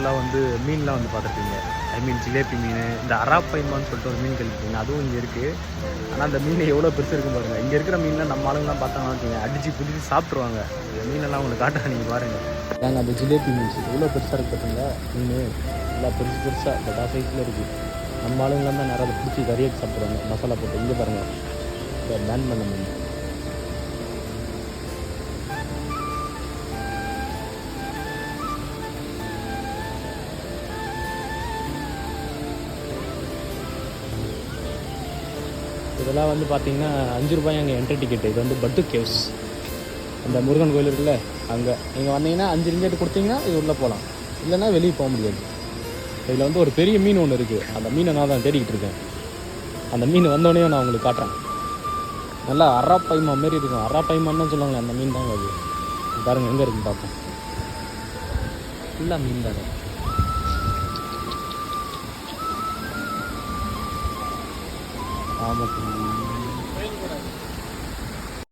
நார்மலாக வந்து மீன்லாம் வந்து பார்த்துருப்பீங்க. ஐ மீன் ஜிலேபி மீன், இந்த அராப்பைமான்னு சொல்லிட்டு ஒரு மீன் கேள்விப்பட்டீங்க, அதுவும் இங்கே இருக்குது. ஆனால் அந்த மீன் எவ்வளோ பெருசு இருக்கும் பாருங்கள். இங்கே இருக்கிற மீன்லாம் நம்ம ஆளுங்கலாம் பார்த்தாங்கன்னா வச்சுங்க அடித்து பிடிச்சி சாப்பிட்ருவாங்க. இந்த மீனெல்லாம் உங்களுக்கு காட்டுறேன், நீங்கள் பாருங்கள். நாங்கள் அந்த ஜிலேபி மீன்ஸ் எவ்வளோ பெருசாக இருக்குது பார்த்தீங்களா மீன், நல்லா பெருசாக பட்டா சைஸில் இருக்குது. நம்ம ஆளுங்களாம் தான் நிறைய பிடிச்சி கறியை சாப்பிட்ருவாங்க மசாலா போட்டு. இங்கே பாருங்கள், பேன் பண்ண மீன். இதெல்லாம் வந்து பார்த்தீங்கன்னா 5 ரூபாய் அங்கே என்ட்ரி டிக்கெட்டு. இது வந்து பட்டு கேவ்ஸ், அந்த முருகன் கோயில் இருக்குல்ல அங்கே. நீங்கள் வந்தீங்கன்னா 5 ரிங்கெட் கொடுத்தீங்கன்னா இது உள்ளே போகலாம், இல்லைன்னா வெளியே போக முடியாது. இதில் வந்து ஒரு பெரிய மீன் ஒன்று இருக்குது, அந்த மீனை நான் தான் தேடிக்கிட்டு இருக்கேன். அந்த மீன் வந்தோடனே நான் உங்களுக்கு காட்டுறேன். நல்லா அராப்பைமா மாரி இருக்கும். அராப்பைமான்னு சொல்லுவாங்களே, அந்த மீன் தாங்க அது. பாருங்கள் எங்கே இருக்குன்னு பார்ப்போம். ஃபுல்லாக மீன் தானே. ஆமாம்.